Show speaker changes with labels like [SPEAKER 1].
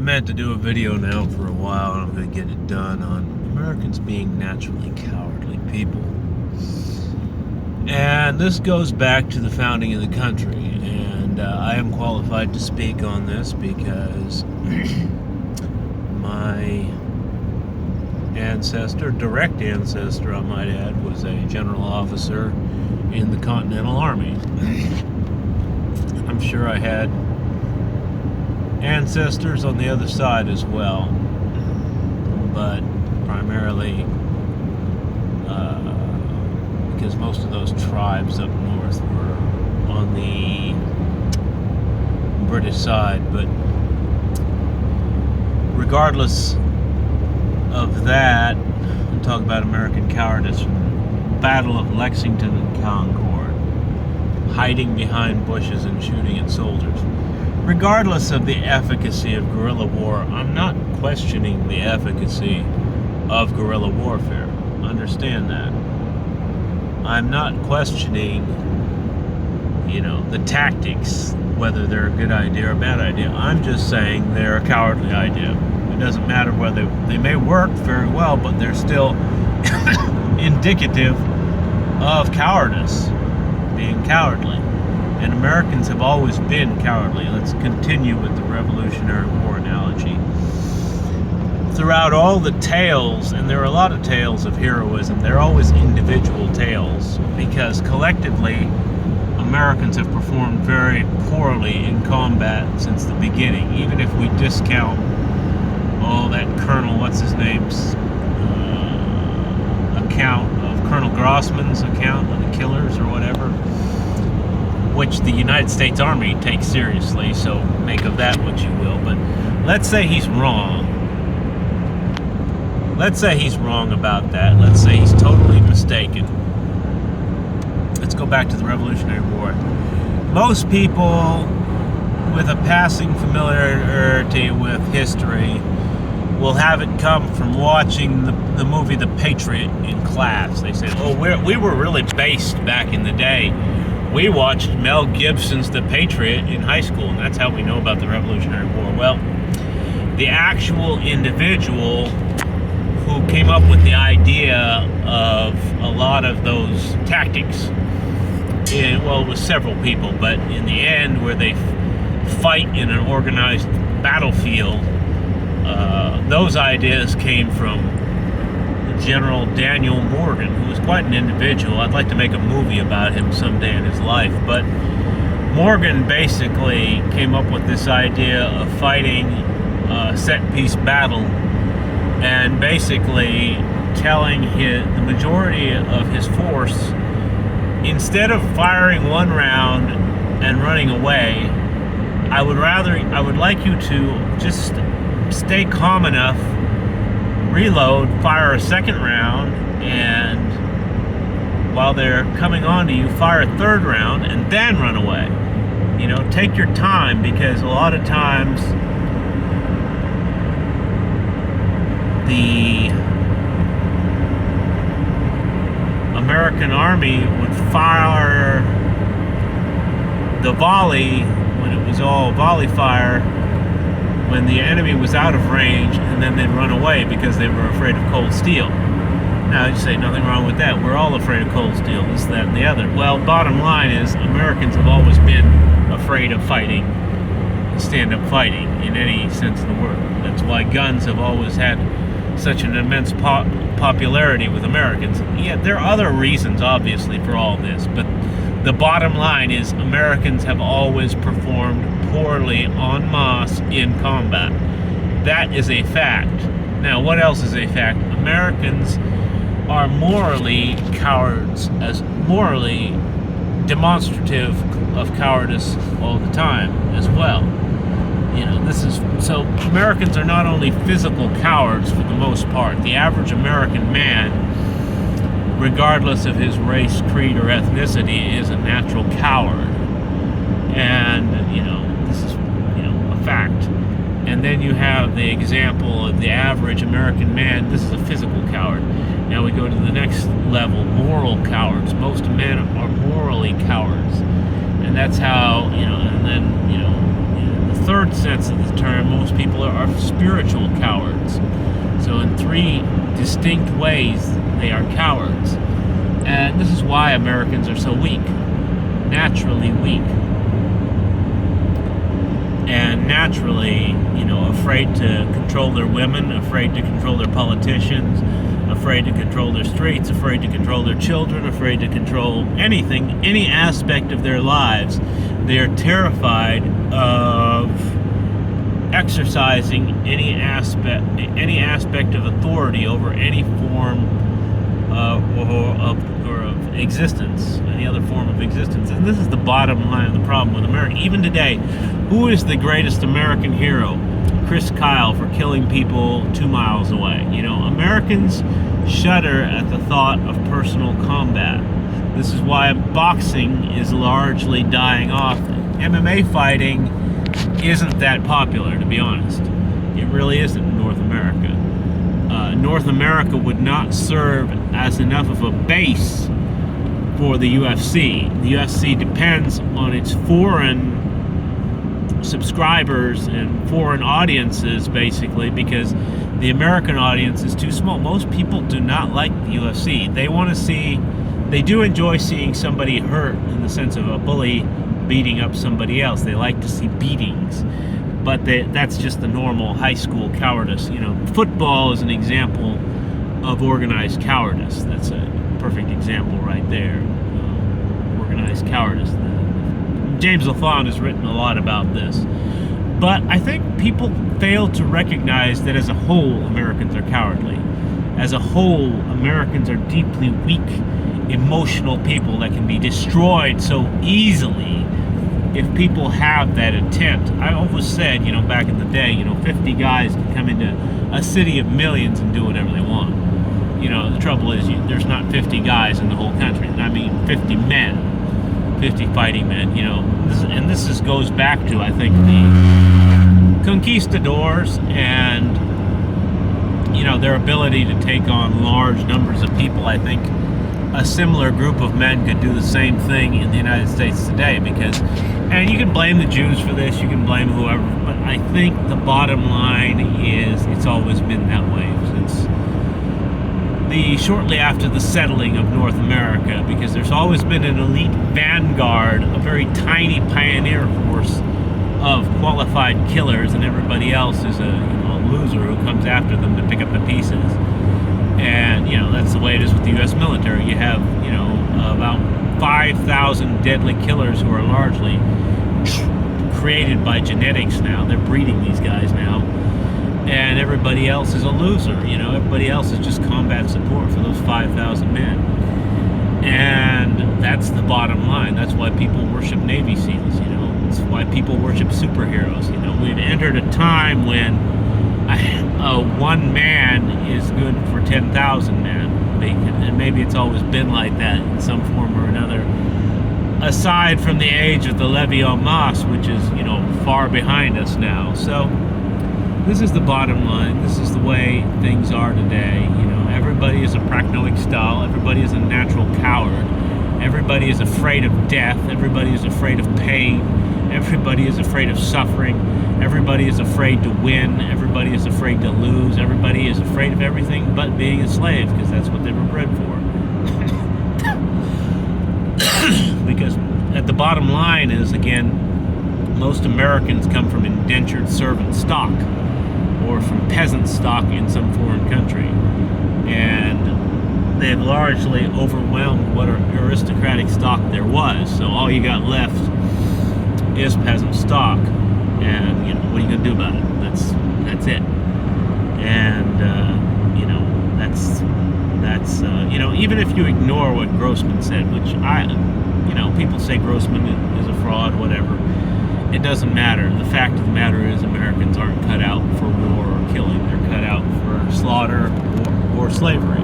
[SPEAKER 1] meant to do a video now for a while, and I'm going to get it done on Americans being naturally cowardly people. And this goes back to the founding of the country, and I am qualified to speak on this because my ancestor, direct ancestor I might add, was a general officer in the Continental Army. I'm sure I had ancestors on the other side as well, but primarily because most of those tribes up north were on the British side. But regardless of that, I'm talking about American cowardice from Battle of Lexington and Concord, hiding behind bushes and shooting at soldiers. Regardless of the efficacy of guerrilla war, I'm not questioning the efficacy of guerrilla warfare. Understand that. I'm not questioning, the tactics, whether they're a good idea or a bad idea. I'm just saying they're a cowardly idea. It doesn't matter whether they may work very well, but they're still indicative of cowardice, being cowardly. And Americans have always been cowardly. Let's continue with the Revolutionary War analogy. Throughout all the tales, and there are a lot of tales of heroism, they're always individual tales, because collectively, Americans have performed very poorly in combat since the beginning. Even if we discount that Colonel, what's his name's account of Colonel Grossman's account of the killers or whatever, which the United States Army takes seriously, so make of that what you will. But let's say he's wrong. Let's say he's wrong about that. Let's say he's totally mistaken. Let's go back to the Revolutionary War. Most people with a passing familiarity with history will have it come from watching the movie The Patriot in class. They say, we were really based back in the day. We watched Mel Gibson's The Patriot in high school, and that's how we know about the Revolutionary War. Well, the actual individual who came up with the idea of a lot of those tactics, it was several people, but in the end, where they fight in an organized battlefield, those ideas came from General Daniel Morgan, who was quite an individual. I'd like to make a movie about him someday in his life, but Morgan basically came up with this idea of fighting a set-piece battle and basically telling the majority of his force, instead of firing one round and running away, I would like you to just stay calm enough, reload, fire a second round, and while they're coming on to you, fire a third round, and then run away. Take your time, because a lot of times the American Army would fire the volley when it was all volley fire when the enemy was out of range, and then they'd run away because they were afraid of cold steel. Now, you say nothing wrong with that. We're all afraid of cold steel, this, that, and the other. Well, bottom line is Americans have always been afraid of fighting, stand-up fighting, in any sense of the word. That's why guns have always had such an immense popularity with Americans. Yeah, there are other reasons, obviously, for all this, but the bottom line is Americans have always performed poorly en masse in combat. That is a fact. Now, what else is a fact? Americans are morally cowards, as morally demonstrative of cowardice all the time as well. So Americans are not only physical cowards for the most part. The average American man, regardless of his race, creed, or ethnicity, is a natural coward. And, this is, a fact. And then you have the example of the average American man. This is a physical coward. Now we go to the next level, moral cowards. Most men are morally cowards. And that's how, and then, the third sense of the term, most people are spiritual cowards. So in three distinct ways, they are cowards. And this is why Americans are so weak, naturally weak. And naturally, afraid to control their women, afraid to control their politicians, afraid to control their streets, afraid to control their children, afraid to control anything, any aspect of their lives. They are terrified of exercising any aspect of authority over any form of existence, any other form of existence. And this is the bottom line of the problem with America. Even today, who is the greatest American hero? Chris Kyle for killing people 2 miles away. Americans shudder at the thought of personal combat. This is why boxing is largely dying off. MMA fighting isn't that popular, to be honest. It really isn't in North America. North America would not serve as enough of a base for the UFC. The UFC depends on its foreign subscribers and foreign audiences, basically, because the American audience is too small. Most people do not like the UFC. They do enjoy seeing somebody hurt, in the sense of a bully beating up somebody else. They like to see beatings, but that's just the normal high school cowardice. Football is an example of organized cowardice. That's a perfect example right there. Organized cowardice. James LaFond has written a lot about this. But I think people fail to recognize that as a whole, Americans are cowardly. As a whole, Americans are deeply weak, emotional people that can be destroyed so easily if people have that intent. I always said, back in the day, 50 guys can come into a city of millions and do whatever they want. The trouble is there's not 50 guys in the whole country. I mean 50 men. 50 fighting men, this goes back to, I think, the conquistadors and, their ability to take on large numbers of people. I think a similar group of men could do the same thing in the United States today, and you can blame the Jews for this, you can blame whoever, but I think the bottom line is it's always been that way since shortly after the settling of North America, because there's always been an elite vanguard, a very tiny pioneer force of qualified killers, and everybody else is a loser who comes after them to pick up the pieces. And that's the way it is with the U.S. military. You have about 5,000 deadly killers who are largely created by genetics now. They're breeding these guys now. And everybody else is a loser. Everybody else is just combat support for those 5,000 men. And that's the bottom line. That's why people worship Navy SEALs. It's why people worship superheroes. We've entered a time when one man is good for 10,000 men. And maybe it's always been like that in some form or another. Aside from the age of the Levy-en-Masse, which is, far behind us now. So this is the bottom line. This is the way things are today. Everybody is a prachnoic-style. Everybody is a natural coward. Everybody is afraid of death. Everybody is afraid of pain. Everybody is afraid of suffering. Everybody is afraid to win. Everybody is afraid to lose. Everybody is afraid of everything but being a slave, because that's what they were bred for. Because at the bottom line is, again, most Americans come from indentured servant stock, or from peasant stock in some foreign country. And they've largely overwhelmed what aristocratic stock there was. So all you got left is peasant stock. And, what are you going to do about it? That's it. And, that's even if you ignore what Grossman said, which people say Grossman is a fraud, whatever. It doesn't matter. The fact of the matter is Americans aren't cut out for war or killing. They're cut out for slaughter or slavery.